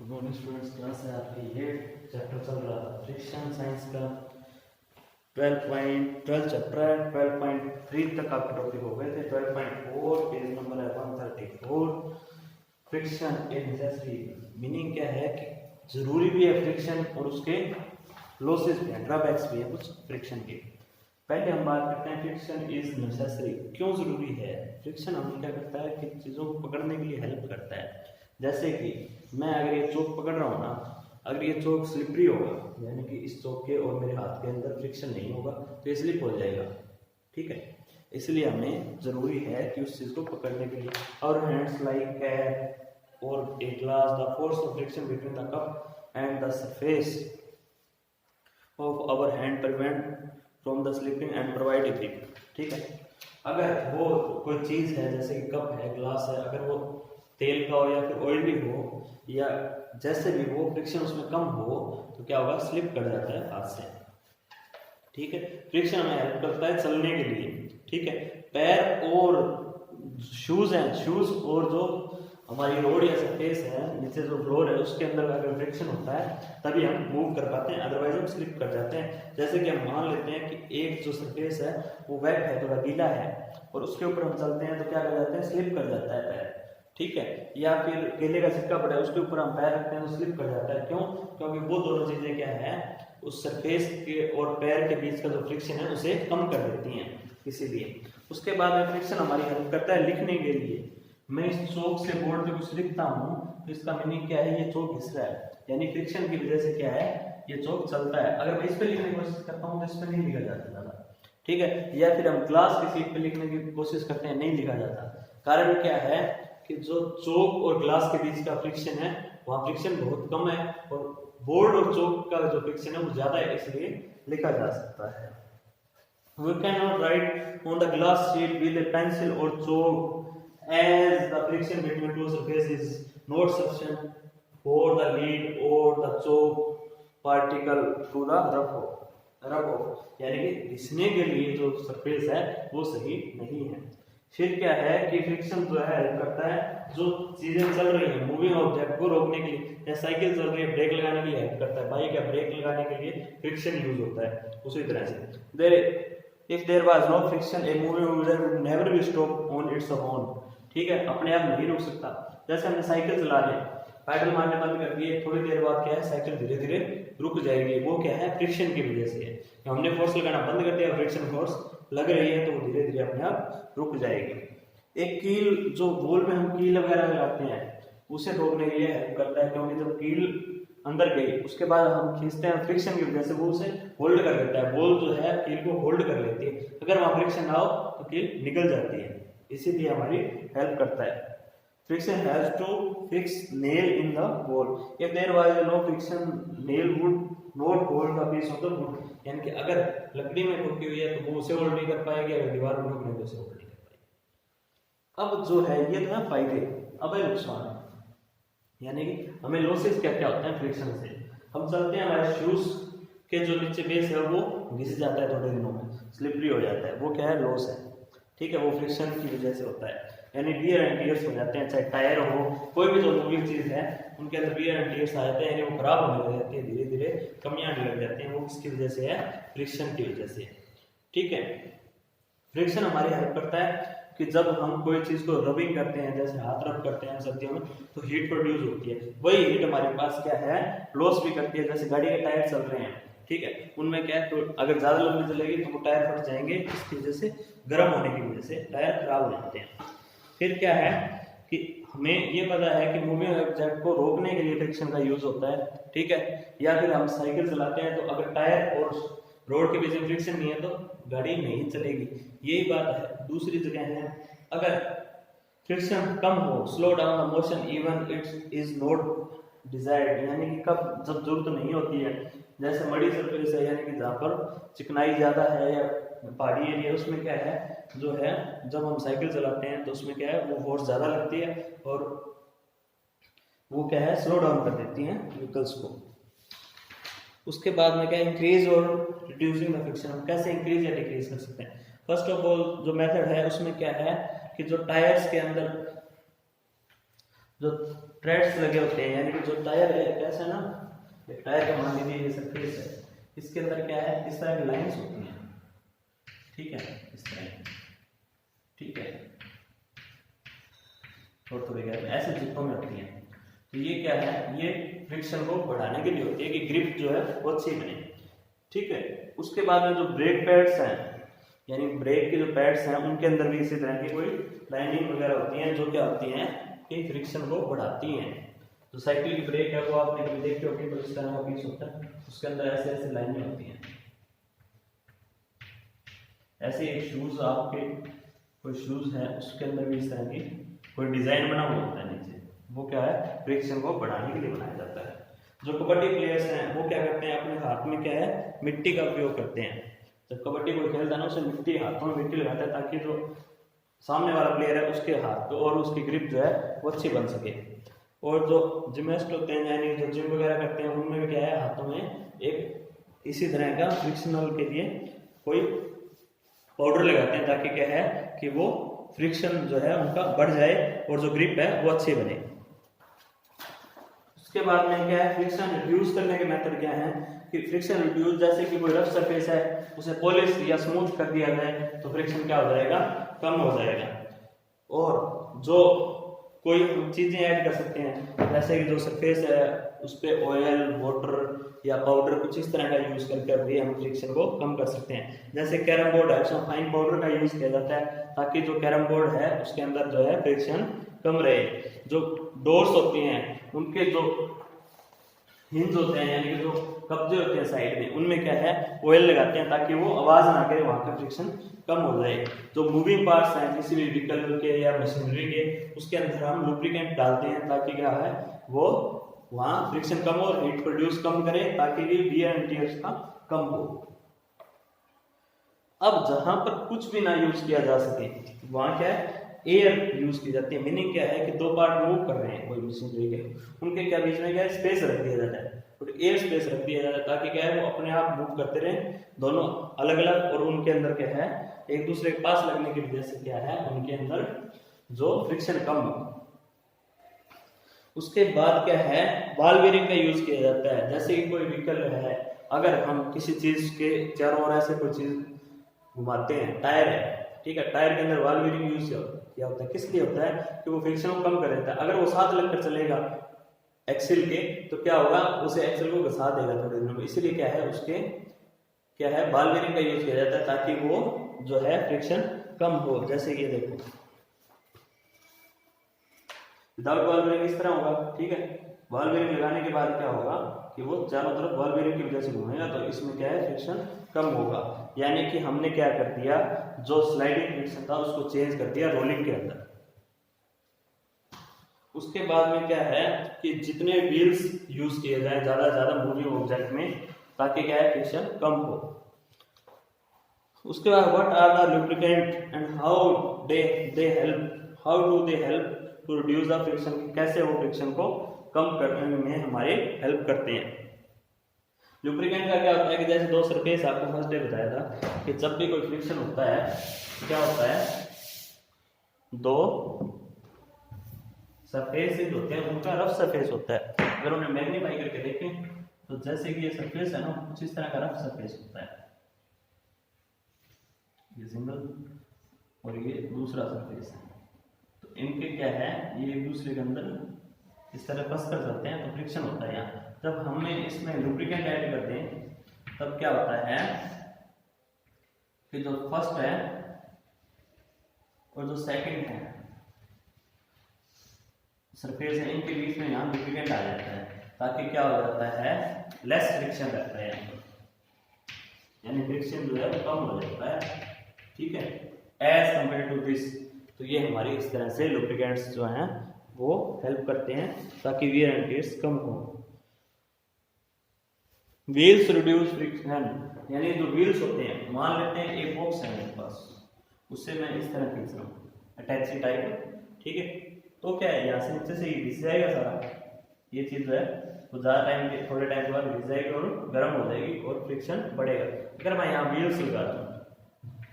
Good morning students. Class है आपकी ये चैप्टर चल रहा था फ्रिक्शन साइंस का 12 चैप्टर है। 12.3 तक आपके टॉपिक हो गए थे। 12.4 पेज नंबर है 134। फ्रिक्शन ए नेसेसरी, मीनिंग क्या है कि जरूरी भी है फ्रिक्शन और उसके लॉसेस भी हैं, ड्रॉबैक्स भी हैं कुछ फ्रिक्शन के। पहले हम बात करते हैं फ्रिक्शन इज नेसेसरी, क्यों जरूरी है। फ्रिक्शन हमें क्या करता है कि चीज़ों को पकड़ने के लिए हेल्प करता है। जैसे कि मैं अगर ये चौक पकड़ रहा हूँ ना, अगर ये चौक स्लिपरी होगा यानी कि इस चौक के और मेरे हाथ के अंदर फ्रिक्शन नहीं होगा तो ये स्लिप हो जाएगा, ठीक है। इसलिए हमें ज़रूरी है कि उस चीज़ को पकड़ने के लिए और हैंड्स लाइक कैप और a glass, the force of friction between the cup and the surface of our hand prevent from the slipping and provide a grip, ठीक है। अगर वो कोई चीज़ है जैसे कि कप है, ग्लास है, अगर वो तेल का हो या फिर ऑयली हो या जैसे भी हो, फ्रिक्शन उसमें कम हो तो क्या होगा, स्लिप कर जाता है हाथ से, ठीक है। फ्रिक्शन हमें हेल्प करता है चलने के लिए, ठीक है। पैर और शूज हैं, शूज और जो हमारी रोड या सरफेस है, नीचे जो फ्लोर है उसके अंदर अगर फ्रिक्शन होता है तभी हम मूव कर पाते हैं, अदरवाइज हम स्लिप कर जाते हैं। जैसे कि हम मान लेते हैं कि एक जो सरफेस है वो वेट है, थोड़ा गीला है और उसके ऊपर हम चलते हैं तो क्या कर जाते हैं, स्लिप कर जाता है पैर, ठीक है। या फिर केले का सिक्का पड़ा है उसके ऊपर हम पैर रखते हैं तो स्लिप कर जाता है, क्यों? क्योंकि वो दोनों चीजें क्या है, उस सरफेस के और पैर के बीच का जो फ्रिक्शन है उसे कम कर देती हैं, इसीलिए। उसके बाद में फ्रिक्शन हमारी हेल्प करता है लिखने के लिए। मैं इस चौक से बोर्ड पे कुछ लिखता हूँ तो इसका मीनिंग क्या है, ये चौक घिस रहा है, यानी फ्रिक्शन की वजह से क्या है, ये चौक चलता है। अगर मैं इस पे लिखने की कोशिश करता हूँ तो इस पे नहीं लिखा जाता ज्यादा, ठीक है। या फिर हम ग्लास की शीट पे लिखने की कोशिश करते हैं, नहीं लिखा जाता। कारण क्या है कि जो चौक और ग्लास के बीच का फ्रिक्शन है वहाँ फ्रिक्शन बहुत कम है और बोर्ड और चौक का जो फ्रिक्शन है वो ज्यादा है, इसलिए लिखा जा सकता है। We cannot write on the glass sheet with a pencil or chalk as the friction between two surfaces is not sufficient for the lead or the chalk particle to the rub off, यानी कि घिसने के लिए जो surface है वो सही नहीं है। फिर क्या है कि फ्रिक्शन जो है हेल्प करता है जो चीजें चल रही है, मूविंग ऑब्जेक्ट को रोकने के लिए। या साइकिल चल रही है, ब्रेक लगाने के लिए हेल्प करता है, बाइक है, ब्रेक लगाने के लिए फ्रिक्शन यूज होता है। उसी तरह से if there was no friction a moving object would never be stopped on its own, ठीक है, अपने आप नहीं रुक सकता। जैसे हमने साइकिल चला रहे, पैडल मारने बंद कर दिए, थोड़ी देर बाद क्या है, साइकिल धीरे धीरे रुक जाएगी। वो क्या है, फ्रिक्शन की वजह से है। हमने फोर्स लगाना बंद कर दिया, फ्रिक्शन फोर्स लग रही है तो वो धीरे धीरे अपने आप रुक जाएगी। एक कील, जो बॉल में हम कील वगैरह लगाते हैं उसे रोकने के लिए हेल्प करता है, क्योंकि जब कील अंदर गई उसके बाद हम खींचते हैं, फ्रिक्शन की वजह से वो उसे होल्ड कर लेता है। बॉल जो है कील को होल्ड कर लेती है, अगर वहां फ्रिक्शन ना हो तो कील निकल जाती है, इसीलिए हमारी हेल्प करता है। Friction helps to fix nail in the wall, if there was no friction nail would not hold the piece of the wood, यानी कि अगर लकड़ी में ठोकी हुई है तो वो उसे होल्ड नहीं कर पाएगी, अगर दीवार में ठोकने तो उसे होल्ड नहीं कर पाएगी। अब जो है ये था फायदे, अब है नुकसान, यानी कि हमें लॉसेस क्या क्या होते हैं फ्रिक्शन से। हम चलते हैं, हमारे शूज के जो नीचे बेस है वो घिस जाता है, थोड़े दिनों में स्लिपरी हो जाता है, वो क्या है, लॉस है, ठीक है। वो फ्रिक्शन की वजह से होता है, यानी वियर एंड टियर्स हो जाते हैं। चाहे टायर हो, कोई भी जो मूविंग चीज है उनके अंदर वियर एंड टियर्स आ जाते हैं, यानी वो खराब होने लग जाती है, धीरे धीरे कमियां आने लग जाती हैं। वो किसकी वजह से है, फ्रिक्शन की वजह से, ठीक है। फ्रिक्शन हमारी हेल्प करता है कि जब हम कोई चीज को रबिंग करते हैं, जैसे हाथ रब करते हैं सर्दियों में, तो हीट प्रोड्यूस होती है। वही हीट हमारे पास क्या है, लॉस भी करती है। जैसे गाड़ी के टायर चल रहे हैं, ठीक है, उनमें क्या है, तो अगर ज्यादा लंबी चलेगी तो वो टायर फट जाएंगे, इसकी वजह से गर्म होने की वजह से टायर खराब हो जाते हैं। फिर क्या है कि हमें ये पता है कि मूविंग ऑब्जेक्ट को रोकने के लिए फ्रिक्शन का यूज होता है, ठीक है। या फिर हम साइकिल चलाते हैं तो अगर टायर और रोड के बीच में फ्रिक्शन नहीं है तो गाड़ी नहीं चलेगी, यही बात है। दूसरी जगह है, अगर फ्रिक्शन कम हो, slow down the motion even it is not desired, यानी कि कब जब जरूरत नहीं होती है, जैसे मड़ी सरफेस है यानी कि जहाँ पर चिकनाई ज्यादा है या पहाड़ी एरिया, उसमें क्या है, जो है जब हम साइकिल चलाते हैं तो उसमें क्या है, वो फोर्स ज्यादा लगती है और वो क्या है, स्लो डाउन कर देती है व्हीकल्स को। उसके बाद में क्या, इंक्रीज और रिड्यूसिंग द फ्रिक्शन, हम कैसे इंक्रीज या डिक्रीज कर सकते हैं। फर्स्ट ऑफ ऑल जो मेथड है उसमें क्या है कि जो टायर्स के अंदर जो ट्रेड्स लगे होते हैं, यानी कि जो टायर है कैसा ना, एक टायर का मान लीजिए ये सरफेस है, इसके अंदर क्या है, इस तरह की लाइंस होती हैं, ठीक है, इस तरह, ठीक है, थोड़ी थोड़ी गैप ऐसे जिप्पों में होती हैं। तो ये क्या है, ये फ्रिक्शन को बढ़ाने के लिए होती है कि ग्रिप जो है वो अच्छी बने, ठीक है। उसके बाद में जो ब्रेक पैड्स हैं, यानी ब्रेक के जो पैड्स हैं उनके अंदर भी इसी तरह की कोई लाइनिंग वगैरह होती हैं जो क्या होती हैं कि फ्रिक्शन को बढ़ाती हैं। जो साइकिल की ब्रेक है वो आपने कभी देखी होगी, तो इस तरह का पीस होता है, उसके अंदर ऐसे ऐसे लाइनें होती हैं। ऐसे एक शूज, आपके कोई शूज है उसके अंदर भी इस तरह की कोई डिजाइन बना हुआ होता है नीचे, वो क्या है, फ्रिक्शन को बढ़ाने के लिए बनाया जाता है। जो कबड्डी प्लेयर्स हैं वो क्या करते हैं, अपने हाथ में क्या है, मिट्टी का उपयोग करते हैं। जब कबड्डी कोई खेलता है ना, उसे मिट्टी, हाथों में मिट्टी लगाता है ताकि जो सामने वाला प्लेयर है उसके हाथ पे और उसकी ग्रिप जो है वो अच्छी बन सके। और जो जिमनास्ट होते हैं, यानी जो जिम वगैरह करते हैं, उनमें भी क्या है, हाथों में एक इसी तरह का फ्रिक्शनल के लिए कोई पाउडर लगाते हैं ताकि क्या है कि वो फ्रिक्शन जो है उनका बढ़ जाए और जो ग्रिप है वो अच्छी बने। उसके बाद में क्या है, फ्रिक्शन रिड्यूस करने के मेथड क्या है कि फ्रिक्शन रिड्यूस, जैसे कि कोई रफ सरफेस है उसे पॉलिश या स्मूथ कर दिया जाए तो फ्रिक्शन क्या हो जाएगा, कम हो जाएगा। और जो कोई चीजें ऐड कर सकते हैं, जैसे कि जो सरफेस है उस पर ऑयल, वाटर या पाउडर कुछ इस तरह का यूज करके भी हम फ्रिक्शन को कम कर सकते हैं। जैसे कैरम बोर्ड है, उसमें फाइन पाउडर का यूज किया जाता है ताकि जो कैरम बोर्ड है उसके अंदर जो है फ्रिक्शन कम रहे। जो डोर्स होती हैं उनके जो हिंज होते हैं, यानी कि जो कब्जे होते हैं साइड में, उनमें क्या है, ऑयल लगाते हैं ताकि वो आवाज ना करे, वहां का फ्रिक्शन कम हो जाए। जो मूविंग पार्ट्स हैं किसी भी व्हीकल के या मशीनरी के, उसके अंदर हम लुब्रिकेंट डालते हैं ताकि क्या है वो वहां फ्रिक्शन कम हो और हीट प्रोड्यूस कम करे ताकि वियर एंड टियर्स का कम हो। अब जहां पर कुछ भी ना यूज किया जा सके वहां क्या है, एयर यूज की जाती है। मीनिंग क्या है कि दो पार्ट मूव कर रहे हैं कोई मशीनरी के, उनके क्या बीच में क्या है, स्पेस रख दिया जाता है और एयर स्पेस रख दिया जाता है ताकि क्या है वो अपने आप मूव करते रहे, दोनों अलग अलग, और उनके अंदर क्या है एक दूसरे के पास लगने की वजह से क्या है उनके अंदर जो फ्रिक्शन कम हो। उसके बाद क्या है, बॉल बेयरिंग का यूज किया जाता है। जैसे कि कोई व्हीकल है, अगर हम किसी चीज के चारों ओर ऐसे कोई चीज घुमाते हैं, टायर है, ठीक है, टायर के अंदर बॉल बेयरिंग यूज किया होता है, किस लिए होता है कि वो फ्रिक्शन को कम कर देता है। अगर वो साथ लगकर चलेगा एक्सिल के तो क्या होगा, उसे एक्सिल को घसा देगा थोड़े दिनों में, इसलिए क्या है उसके क्या है बॉल बेयरिंग का यूज किया जाता है ताकि वो जो है फ्रिक्शन कम हो। जैसे ये देखो, विदाउट बॉल बेयरिंग इस तरह होगा, ठीक है, बॉल बेयरिंग लगाने के बाद क्या होगा कि वो चारों तरफ बॉल बेयरिंग की वजह से घूमेगा तो इसमें क्या है फ्रिक्शन कम होगा। यानी कि हमने क्या कर दिया, जो स्लाइडिंग फ्रिक्शन था उसको चेंज कर दिया रोलिंग के अंदर। उसके बाद में क्या है कि जितने व्हील्स यूज किए जाए ज्यादा से ज्यादा मूविंग ऑब्जेक्ट में ताकि क्या है फ्रिक्शन कम हो। उसके बाद what are the lubricant and how do they help to reduce the friction, कैसे वो फ्रिक्शन को कम करने में हमारे हेल्प करते हैं। लुब्रिकेंट का क्या होता है कि जैसे दो सरफेस, आपको फर्स्ट डे बताया था कि जब भी कोई फ्रिक्शन होता है क्या होता है, दो सरफेस होते हैं उनका रफ सरफेस होता है। अगर उन्हें मैग्नीफाई करके देखें तो जैसे कि ये सरफेस है ना, कुछ इस तरह का रफ सरफेस होता है, ये सिंगल और ये दूसरा सरफेस है। तो इनके क्या है, ये एक दूसरे के अंदर इस तरह फंस कर जाते हैं तो फ्रिक्शन होता है। यहाँ जब हमें इसमें लुब्रिकेंट ऐड करते हैं तब क्या होता है कि जो फर्स्ट है और जो सेकंड है सरफेस है, इनके बीच में यहाँ लुब्रिकेंट आ जाता है ताकि क्या हो जाता है, लेस फ्रिक्शन रहता है, यानी फ्रिक्शन जो है वो कम हो जाता है, ठीक है, एज कम्पेयर टू दिस। तो ये हमारी इस तरह से लुब्रिकेंट्स जो हैं वो हेल्प करते हैं ताकि वियर एंड टियर्स कम हो। व्हील्स रिड्यूस फ्रिक्शन, यानी जो व्हील्स होते हैं, मान लेते हैं एक बॉक्स है मेरे पास, उससे मैं इस तरह खींच रहा हूँ अटैची टाइप, ठीक है, तो क्या है यहाँ से नीचे से घिस जाएगा सारा, ये चीज जो है वो ज़्यादा टाइम के थोड़े टाइम के बाद घिस जाएगी और गर्म हो जाएगी और फ्रिक्शन बढ़ेगा। अगर मैं यहाँ व्हील्स लगा दूँ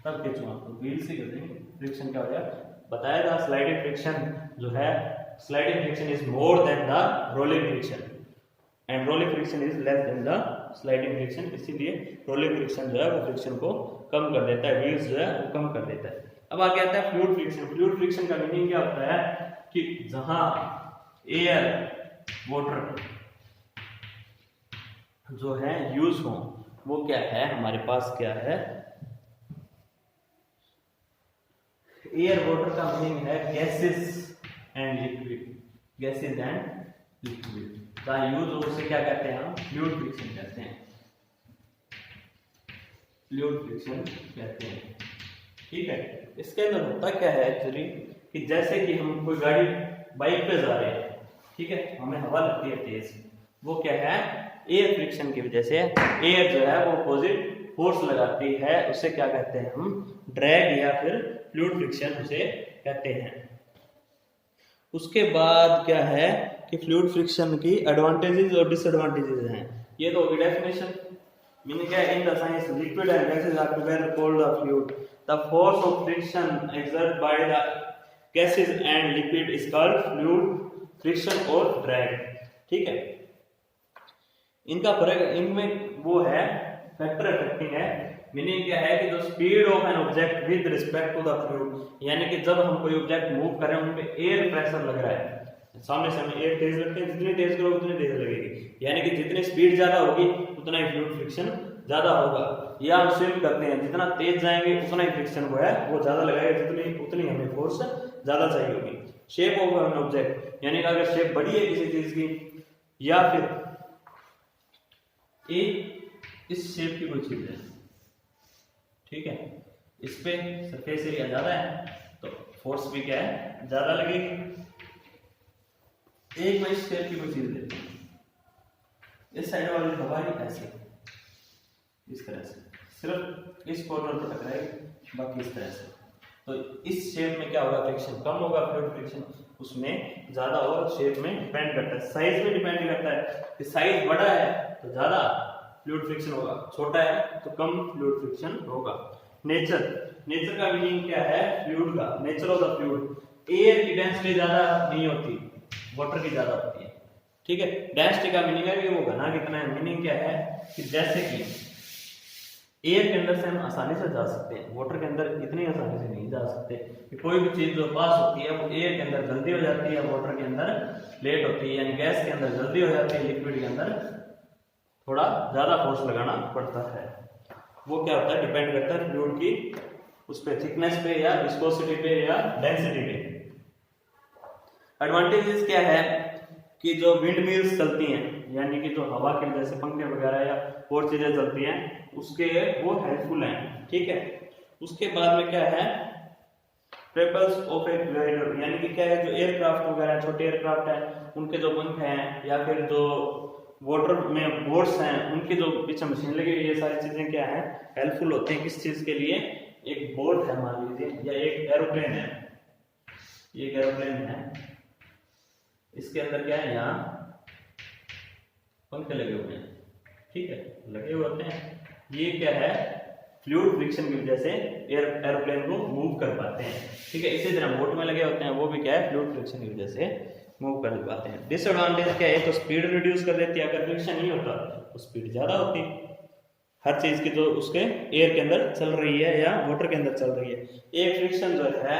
तब खींचूंगा तो व्हील्स ही कर देंगे, फ्रिक्शन क्या हो जाएगा। बताया था स्लाइडिंग फ्रिक्शन जो है sliding friction is more than the rolling friction and rolling friction is less than the sliding friction, इसीलिए रोलिंग फ्रिक्शन जो है वो फ्रिक्शन को कम कर देता है, व्हील्स जो है वो कम कर देता है। अब आगे आता है फ्लूइड फ्रिक्शन। फ्लूइड फ्रिक्शन का मीनिंग क्या होता है कि जहां एयर वाटर जो है यूज हो, वो क्या है हमारे पास क्या है, एयर वाटर का मीनिंग है gases and liquid, gases and liquid का यूज हो, उसे क्या कहते हैं हम, फ्लूइड फ्रिक्शन कहते हैं, फ्लूइड फ्रिक्शन कहते हैं। ठीक है, इसके अंदर होता क्या है एक्चुअली कि जैसे कि हम कोई गाड़ी बाइक पे जा रहे हैं, ठीक है, हमें हवा लगती है तेज, वो क्या है एयर फ्रिक्शन की वजह से एयर जो है वो अपोजिट फोर्स लगाती है, उसे क्या कहते हैं हम, ड्रैग या फिर फ्लूइड फ्रिक्शन उसे कहते हैं। उसके बाद क्या है कि फ्लूइड फ्रिक्शन की एडवांटेजेस और डिसएडवांटेजेस हैं। ये तो होगी डेफिनेशन। मीनिंग क्या है, in the science liquid and gases are together called the fluid, the force of friction exerted by the gases and liquid is called fluid friction और drag. ठीक है, इनका फर्क इनमें वो है फैक्टर अफेक्टिंग है। मीनिंग क्या है कि जो speed of an object with respect to the fluid, यानी कि जब हम कोई ऑब्जेक्ट मूव कर रहे हैं उनपे एयर प्रेशर लग रहा है, सामने से हमें एयर तेज लगते हैं, जितनी तेज करोगे उतनी तेज लगेगी, यानी कि जितनी स्पीड ज्यादा होगी उतना ही फ्लूइड फ्रिक्शन ज्यादा होगा। या हम स्विम करते हैं, जितना तेज जाएंगे उतना ही फ्रिक्शन वो है वो ज्यादा लगाएगा, जितनी उतनी हमें फोर्स ज्यादा चाहिए होगी। शेप ऑफ एन ऑब्जेक्ट, यानी कि अगर शेप बड़ी है किसी चीज की या फिर इस शेप की कोई चीज है, ठीक है, इस पे सरफेस एरिया ज्यादा है तो फोर्स भी क्या है ज्यादा लगेगी। एक मैं इस शेप की कोई चीज लेती हूं, इस साइड वाली हवा ही ऐसे इस तरह से सिर्फ इस कॉर्नर पर टकराएगी, बाकी इस तरह से, तो इस शेप में क्या होगा, फ्रिक्शन कम होगा, फ्लूइड फ्रिक्शन उसमें ज्यादा होगा। शेप में डिपेंड करता है, साइज में डिपेंड करता है कि साइज बड़ा है तो ज्यादा फ्लूइड फ्रिक्शन होगा, छोटा है तो कम फ्लूइड फ्रिक्शन होगा। नेचर, नेचर का मीनिंग क्या है फ्लूइड का, nature of the fluid, air की डेंसिटी ज्यादा नहीं होती, वाटर की ज्यादा होती है। ठीक है, डेंसिटी का मीनिंग है कि वो घना कितना है। मीनिंग क्या है कि जैसे कि एयर के अंदर से हम आसानी से जा सकते हैं, वाटर के अंदर इतनी आसानी से नहीं जा सकते, कि कोई भी चीज जो पास होती है वो एयर के अंदर जल्दी हो जाती है, वाटर के अंदर लेट होती है, यानी गैस के अंदर जल्दी हो जाती है, लिक्विड के अंदर थोड़ा ज्यादा फोर्स लगाना पड़ता है। वो क्या होता है, डिपेंड करता है फ्लूइड की उस पे थिकनेस पे या विस्कोसिटी पे या डेंसिटी पे। एडवांटेजेस क्या है कि जो विंड मिल्स चलती हैं, यानी कि जो हवा के वजह से पंखे वगैरह या और चीजें चलती हैं, उसके वो हेल्पफुल हैं। ठीक है, उसके बाद में क्या है, प्रेपल्स ऑफ ए ग्लाइडर, यानी कि क्या है, जो एयरक्राफ्ट वगैरह छोटे एयरक्राफ्ट हैं उनके जो पंख हैं या फिर जो वाटर में बोट्स हैं उनके जो पीछे मशीन लगी हुई, ये सारी चीजें क्या है हेल्पफुल होती हैं। किस चीज के लिए, एक बोट है मान लीजिए या एक एरोप्लेन है, ये एक एरोप्लेन है, इसके अंदर क्या है, यहाँ पंखे लगे हुए हैं, ठीक है, लगे हुए होते हैं, ये क्या है फ्लूइड फ्रिक्शन की वजह से एरोप्लेन को मूव कर पाते हैं। ठीक है, इसी तरह बोट में लगे होते हैं, वो भी क्या है फ्लूइड फ्रिक्शन की वजह से मूव कर पाते हैं। डिसएडवांटेज क्या है, तो स्पीड रिड्यूस कर देती है, अगर फ्रिक्शन नहीं होता तो स्पीड ज्यादा होती, हर चीज की जो उसके एयर के अंदर चल रही है या वाटर के अंदर चल रही है। एक फ्रिक्शन जो है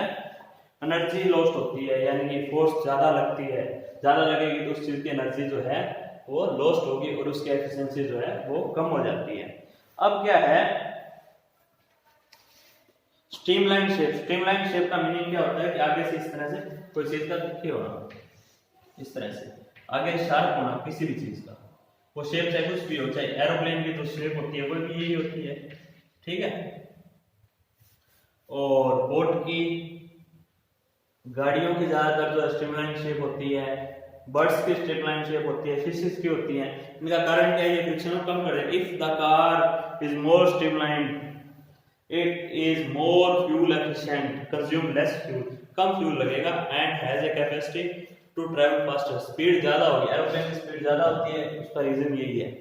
एनर्जी लॉस्ट होती है, यानी कि फोर्स ज्यादा लगती है, ज्यादा लगेगी तो उस चीज की एनर्जी जो है वो लॉस्ट होगी और उसकी एफिशिएंसी जो है वो कम हो जाती है। अब क्या है स्ट्रीमलाइन शेप। स्ट्रीमलाइन शेप का मीनिंग क्या होता है कि आगे से इस तरह से कोई चीज का दिखे होना, इस तरह से आगे शार्प होना किसी भी चीज का, वो शेप चाहे कुछ भी हो, चाहे एरोप्लेन की जो शेप होती है वो भी यही होती है। ठीक है, और बोट की, गाड़ियों की ज्यादातर जो स्ट्रीमलाइन शेप होती है, बर्ड्स की स्ट्रीमलाइन शेप होती है, फिशेस की होती है। इनका कारण क्या है, ये फ्रिक्शन को कम कर देगा। If the car is more streamline it is more fuel efficient, consume less fuel, कम फ्यूल लगेगा, and has a capacity to travel faster, speed ज्यादा होगी, एरोप्लेन की स्पीड ज्यादा होती है, उसका रीजन यही है।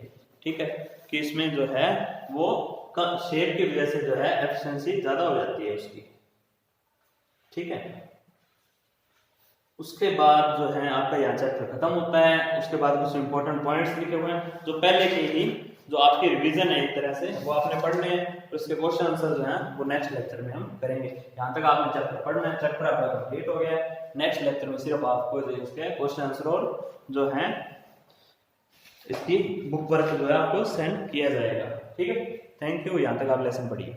ठीक है, कि इसमें जो है वो शेप की वजह से जो है एफिशिएंसी ज्यादा हो जाती है उसकी। ठीक है, उसके बाद जो है आपका यहाँ चैप्टर खत्म होता है। उसके बाद कुछ इंपॉर्टेंट पॉइंट्स लिखे हुए हैं जो पहले के ही जो आपकी रिवीजन है एक तरह से वो आपने पढ़ने हैं, और उसके क्वेश्चन आंसर जो हैं वो नेक्स्ट लेक्चर में हम करेंगे। यहाँ तक आपने चैप्टर पढ़ना है, चैप्टर आपका कंप्लीट हो गया है। नेक्स्ट लेक्चर में सिर्फ आपको इसके क्वेश्चन आंसर और जो है इसकी बुक वर्क जो है आपको सेंड किया जाएगा। ठीक है, थैंक यू। यहाँ तक आप लेसन पढ़िए।